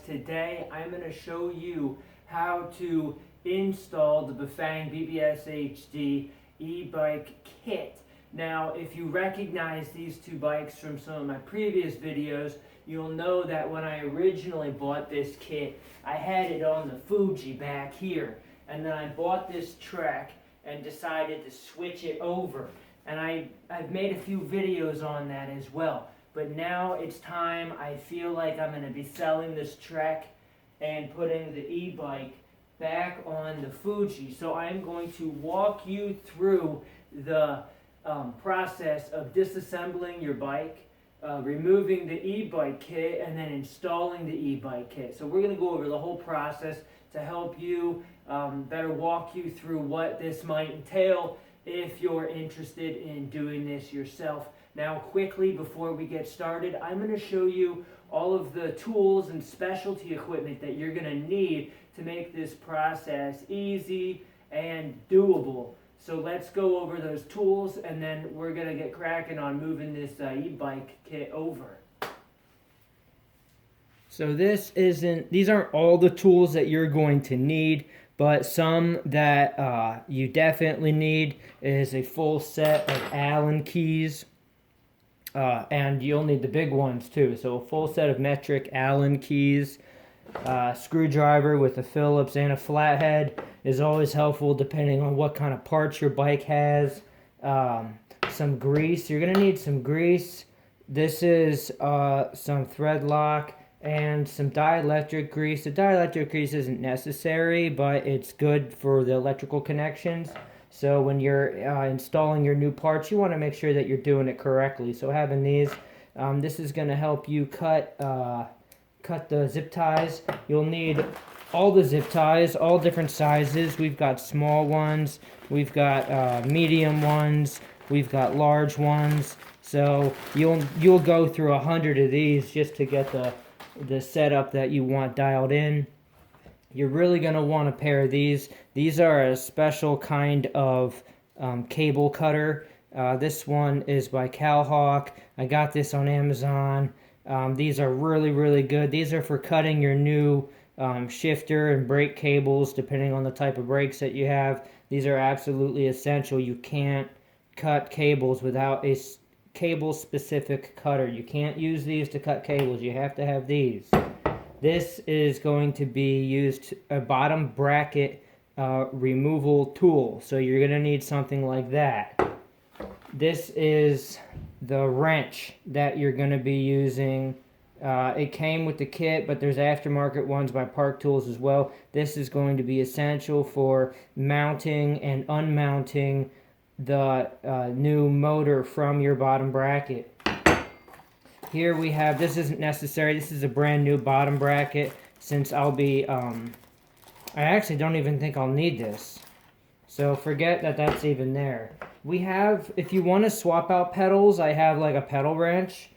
Today I'm going to show you how to install the Bafang BBSHD e-bike kit. Now, if you recognize these two bikes from some of my previous videos, you'll know that when I originally bought this kit, I had it on the Fuji back here. And then I bought this Trek and decided to switch it over. And I've made a few videos on that as well. But now it's time. I feel like I'm going to be selling this Trek and putting the e-bike back on the Fuji. So I'm going to walk you through the process of disassembling your bike, removing the e-bike kit, and then installing the e-bike kit. So we're going to go over the whole process to help you better walk you through what this might entail if you're interested in doing this yourself. Now, quickly, before we get started, I'm going to show you all of the tools and specialty equipment that you're going to need to make this process easy and doable. So let's go over those tools, and then we're going to get cracking on moving this e-bike kit over. So these aren't all the tools that you're going to need, but some that you definitely need is a full set of Allen keys. And you'll need the big ones too. So a full set of metric Allen keys, screwdriver with a Phillips and a flathead is always helpful depending on what kind of parts your bike has. Some grease, you're going to need some grease. This is some thread lock and some dielectric grease. The dielectric grease isn't necessary, but it's good for the electrical connections. So when you're installing your new parts, you want to make sure that you're doing it correctly. So having these, this is going to help you cut the zip ties. You'll need all the zip ties, all different sizes. We've got small ones, we've got medium ones, we've got large ones. So you'll go through 100 of these just to get the setup that you want dialed in. You're really going to want a pair of these. These are a special kind of cable cutter. This one is by Calhawk. I got this on Amazon. These are really, really good. These are for cutting your new shifter and brake cables, depending on the type of brakes that you have. These are absolutely essential. You can't cut cables without a cable-specific cutter. You can't use these to cut cables. You have to have these. This is going to be used a bottom bracket removal tool. So you're going to need something like that. This is the wrench that you're going to be using. It came with the kit, but there's aftermarket ones by Park Tools as well. This is going to be essential for mounting and unmounting the new motor from your bottom bracket. Here we have, this isn't necessary, this is a brand new bottom bracket, since I'll be, I actually don't even think I'll need this. So forget that that's even there. We have, if you want to swap out pedals, I have like a pedal wrench.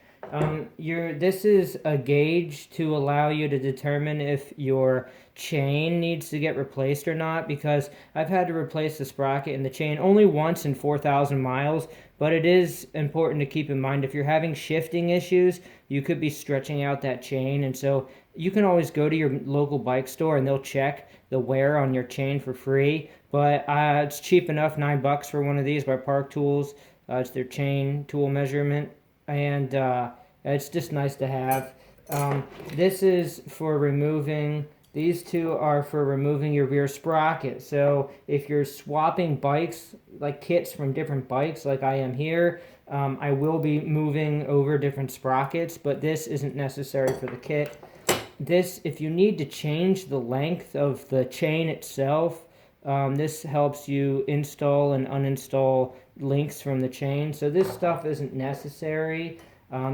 This is a gauge to allow you to determine if your chain needs to get replaced or not, because I've had to replace the sprocket and the chain only once in 4,000 miles, but it is important to keep in mind if you're having shifting issues, you could be stretching out that chain, and so you can always go to your local bike store and they'll check the wear on your chain for free, but it's cheap enough, $9 for one of these by Park Tools. It's their chain tool measurement, and it's just nice to have. This is for removing, these two are for removing your rear sprocket. So if you're swapping bikes, like kits from different bikes like I am here, I will be moving over different sprockets, but this isn't necessary for the kit. This, if you need to change the length of the chain itself, this helps you install and uninstall links from the chain. So this stuff isn't necessary.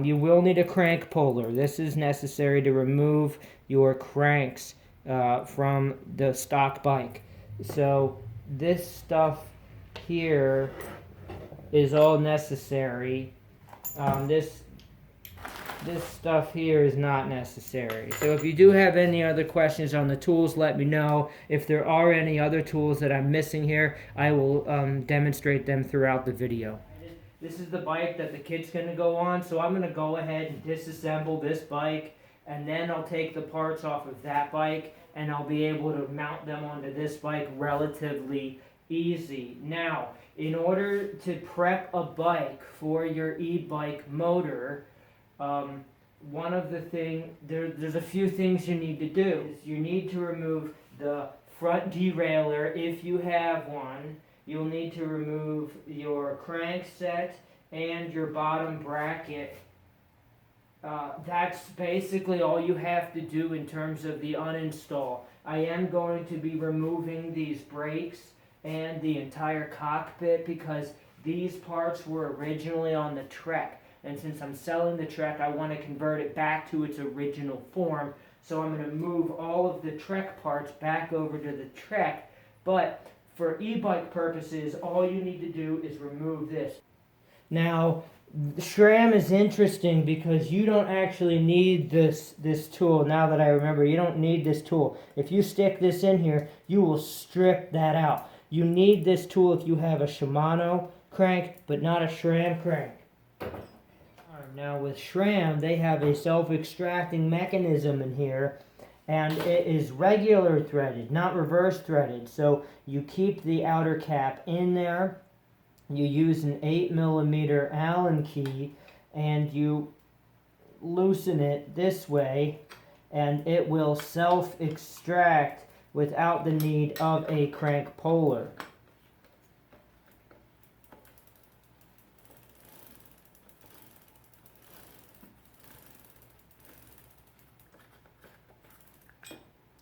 You will need a crank puller. This is necessary to remove your cranks from the stock bike. So this stuff here is all necessary. This stuff here is not necessary. So if you do have any other questions on the tools, let me know. If there are any other tools that I'm missing here, I will demonstrate them throughout the video. This is the bike that the kid's going to go on, so I'm going to go ahead and disassemble this bike and then I'll take the parts off of that bike and I'll be able to mount them onto this bike relatively easy. Now, in order to prep a bike for your e-bike motor, one of the there's a few things you need to do. You need to remove the front derailleur if you have one. You'll need to remove your crankset and your bottom bracket. That's basically all you have to do in terms of the uninstall. I am going to be removing these brakes and the entire cockpit because these parts were originally on the Trek. And since I'm selling the Trek, I want to convert it back to its original form. So I'm going to move all of the Trek parts back over to the Trek. But for e-bike purposes, all you need to do is remove this. Now, SRAM is interesting because you don't actually need this tool. Now that I remember, you don't need this tool. If you stick this in here, you will strip that out. You need this tool if you have a Shimano crank, but not a SRAM crank. Now with SRAM, they have a self-extracting mechanism in here, and it is regular threaded, not reverse threaded. So you keep the outer cap in there, you use an 8mm Allen key, and you loosen it this way, and it will self-extract without the need of a crank puller.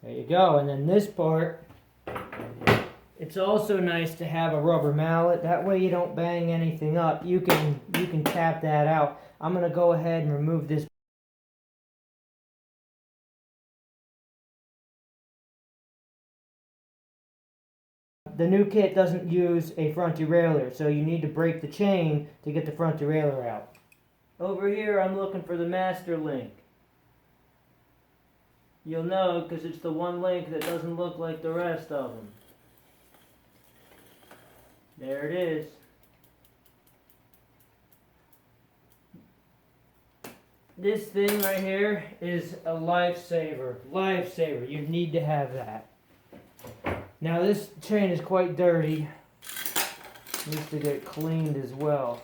There you go. And then this part, it's also nice to have a rubber mallet. That way you don't bang anything up. You can tap that out. I'm going to go ahead and remove this. The new kit doesn't use a front derailleur, so you need to break the chain to get the front derailleur out. Over here I'm looking for the master link. You'll know because it's the one link that doesn't look like the rest of them. There it is. This thing right here is a lifesaver. Lifesaver. You need to have that. Now this chain is quite dirty. Needs to get cleaned as well.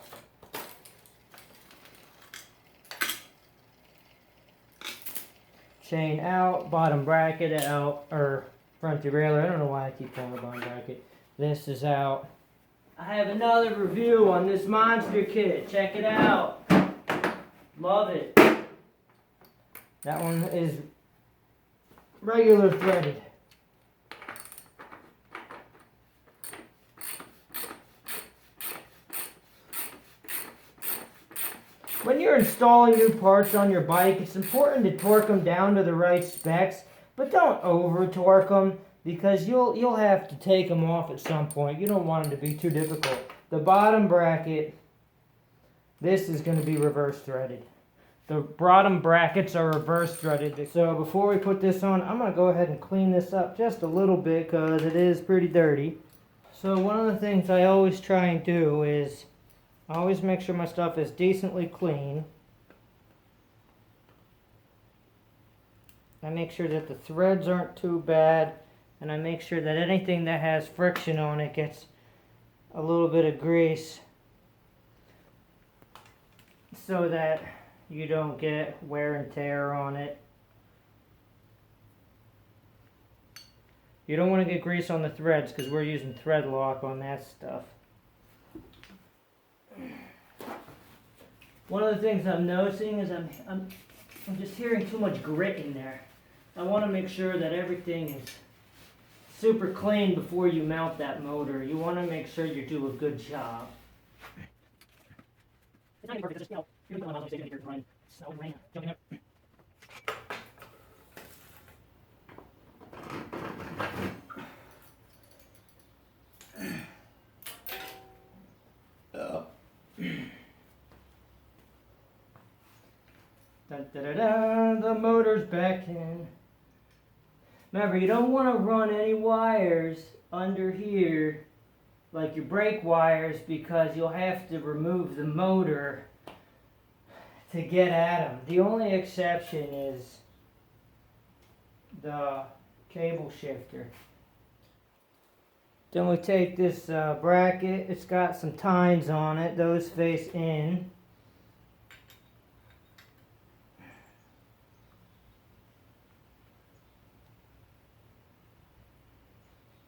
Chain out, bottom bracket out, or front derailleur. I don't know why I keep calling it bottom bracket. This is out. I have another review on this monster kit. Check it out. Love it. That one is regular threaded. When you're installing new parts on your bike, it's important to torque them down to the right specs, but don't over torque them because you'll have to take them off at some point. You don't want them to be too difficult. The bottom bracket, this is going to be reverse threaded. The bottom brackets are reverse threaded. So before we put this on, I'm going to go ahead and clean this up just a little bit because it is pretty dirty. So one of the things I always try and do is I always make sure my stuff is decently clean. I make sure that the threads aren't too bad, and I make sure that anything that has friction on it gets a little bit of grease so that you don't get wear and tear on it. You don't want to get grease on the threads because we're using thread lock on that stuff. One of the things I'm noticing is I'm just hearing too much grit in there. I want to make sure that everything is super clean before you mount that motor. You want to make sure you do a good job. It's not even perfect, it's just, you're going to put here, run, snow, rain, jumping up. The motor's back in. Remember, you don't want to run any wires under here, like your brake wires, because you'll have to remove the motor to get at them. The only exception is the cable shifter. Then we take this bracket, it's got some tines on it, those face in.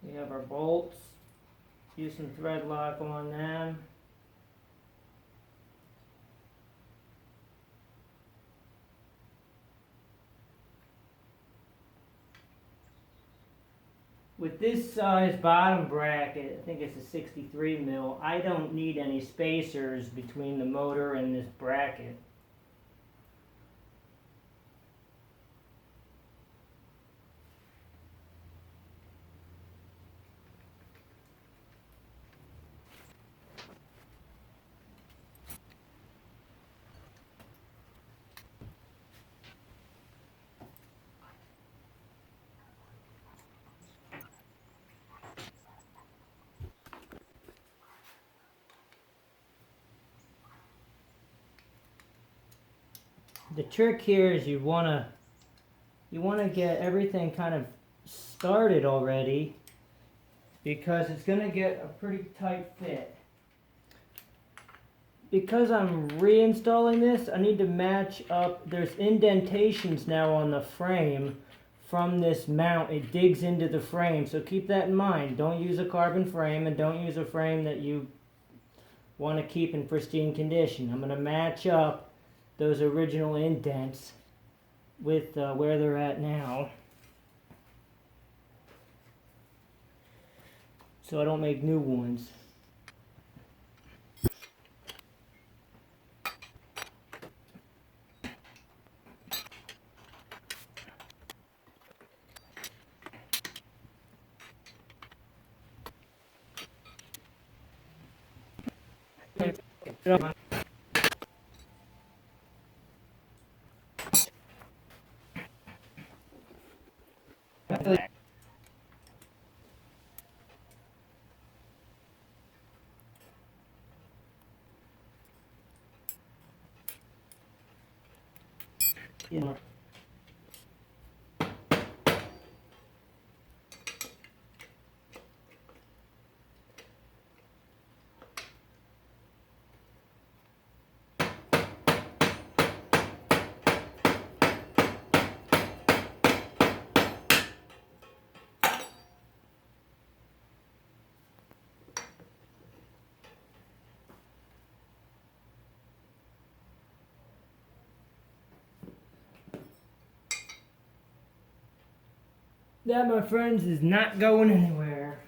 We have our bolts, use some thread lock on them. With this size bottom bracket, I think it's a 63 mil, I don't need any spacers between the motor and this bracket. The trick here is you wanna get everything kind of started already, because it's gonna get a pretty tight fit. Because I'm reinstalling this, I need to match up. There's indentations now on the frame from this mount. It digs into the frame, so keep that in mind. Don't use a carbon frame, and don't use a frame that you want to keep in pristine condition. I'm going to match up those original indents with where they're at now, so I don't make new ones. Yeah. That, my friends, is not going anywhere.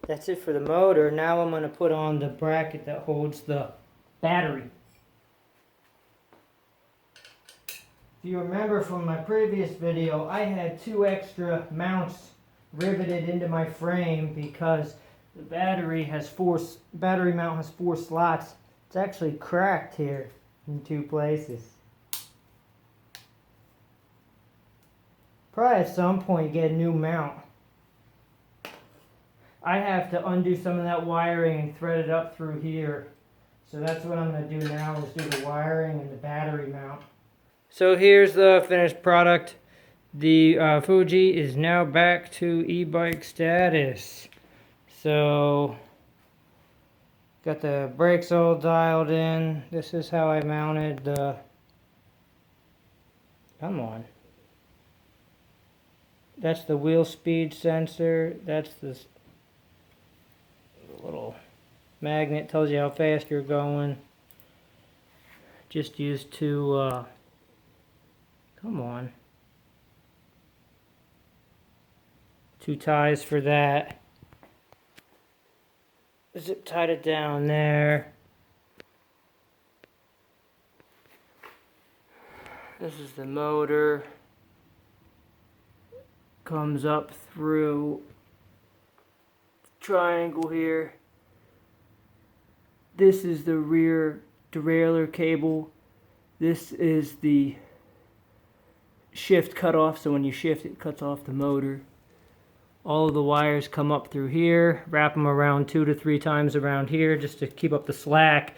That's it for the motor. Now I'm going to put on the bracket that holds the battery. If you remember from my previous video, I had 2 extra mounts riveted into my frame because the battery mount has 4 slots. It's actually cracked here in 2 places. Probably at some point get a new mount. I have to undo some of that wiring and thread it up through here. So that's what I'm going to do now, is do the wiring and the battery mount. So here's the finished product. The Fuji is now back to e-bike status. So, got the brakes all dialed in. This is how I mounted the... Come on. That's the wheel speed sensor. That's the little magnet, tells you how fast you're going. Just used two, come on. 2 ties for that. Zip tied it down there. This is the motor. Comes up through the triangle here. This is the rear derailleur cable. This is the shift cutoff, so when you shift it cuts off the motor. All of the wires come up through here, wrap them around 2 to 3 times around here just to keep up the slack.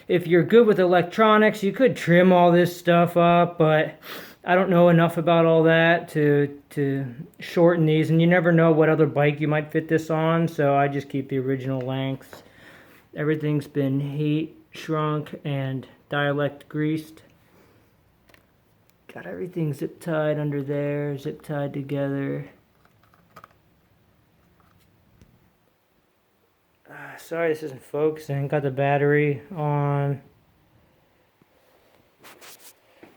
If you're good with electronics, you could trim all this stuff up, but I don't know enough about all that to shorten these, and you never know what other bike you might fit this on, so I just keep the original lengths. Everything's been heat shrunk and Dielectric greased. Got everything zip tied under there, zip tied together. Sorry this isn't focusing. Got the battery on.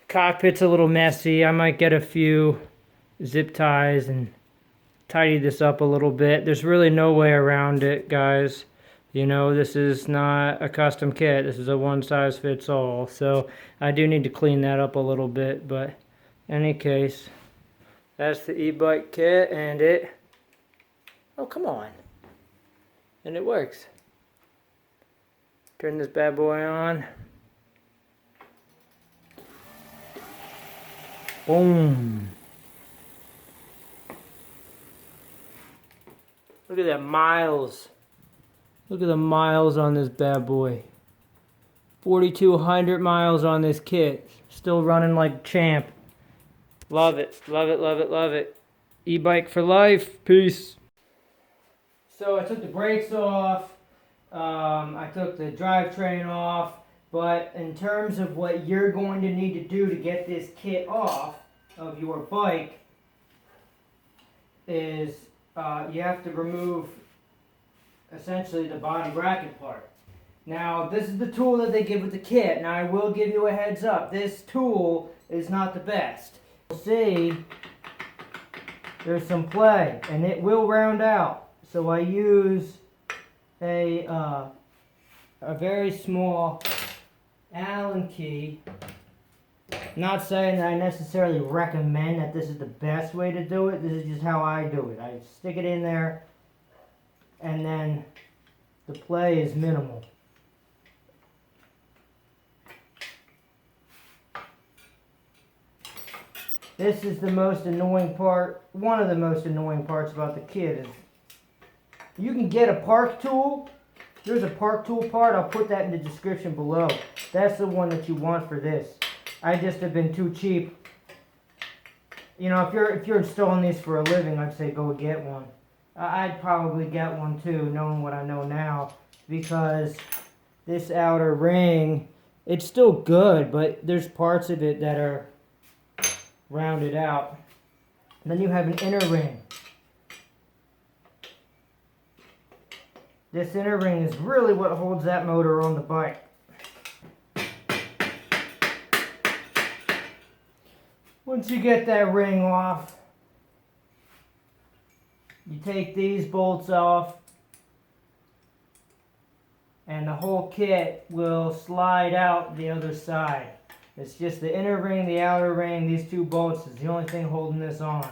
Cockpit's a little messy. I might get a few zip ties and tidy this up a little bit. There's really no way around it, guys. You know, this is not a custom kit. This is a one-size-fits-all. So I do need to clean that up a little bit. But in any case, that's the e-bike kit, and it... Oh, come on. And it works. Turn this bad boy on. Boom. Look at that miles. Look at the miles on this bad boy. 4,200 miles on this kit. Still running like champ. Love it. Love it, love it, love it. E-bike for life. Peace. So I took the brakes off, I took the drivetrain off, but in terms of what you're going to need to do to get this kit off of your bike is you have to remove essentially the body bracket part. Now this is the tool that they give with the kit. Now I will give you a heads up, this tool is not the best. You'll see there's some play and it will round out. So I use a very small Allen key. Not saying that I necessarily recommend that this is the best way to do it. This is just how I do it. I stick it in there and then the play is minimal. This is the most annoying part, one of the most annoying parts about the kit is you can get a park tool. There's a park tool part. I'll put that in the description below. That's the one that you want for this. I just have been too cheap. You know, if you're installing these for a living, I'd say go get one. I'd probably get one too, knowing what I know now, because this outer ring, it's still good, but there's parts of it that are rounded out. And then you have an inner ring. This inner ring is really what holds that motor on the bike. Once you get that ring off, you take these bolts off and the whole kit will slide out the other side. It's just the inner ring, the outer ring, these 2 bolts is the only thing holding this on.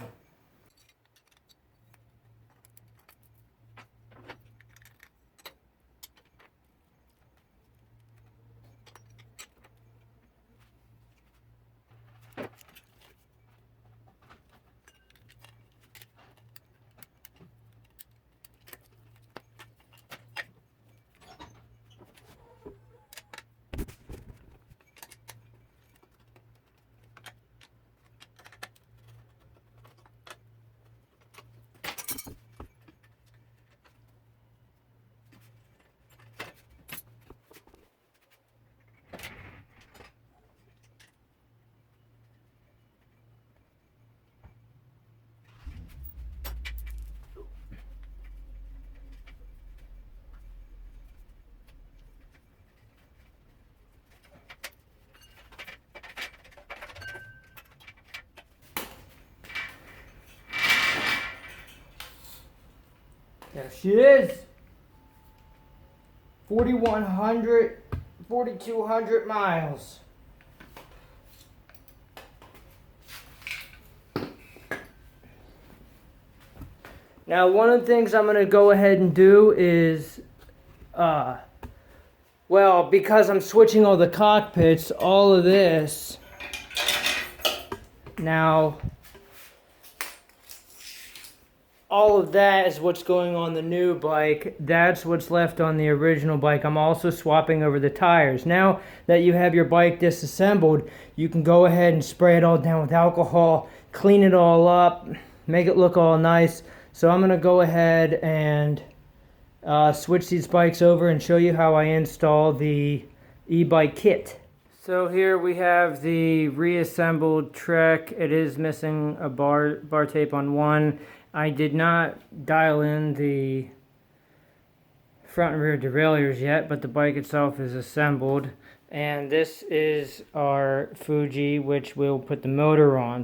There she is. 4,100, 4,200 miles. Now, one of the things I'm going to go ahead and do is, well, because I'm switching all the cockpits, all of this, now, all of that is what's going on the new bike. That's what's left on the original bike. I'm also swapping over the tires. Now that you have your bike disassembled, you can go ahead and spray it all down with alcohol, clean it all up, make it look all nice. So I'm going to go ahead and switch these bikes over and show you how I install the e-bike kit. So here we have the reassembled Trek. It is missing a bar tape on one. I did not dial in the front and rear derailleurs yet, but the bike itself is assembled. And this is our Fuji, which we'll put the motor on.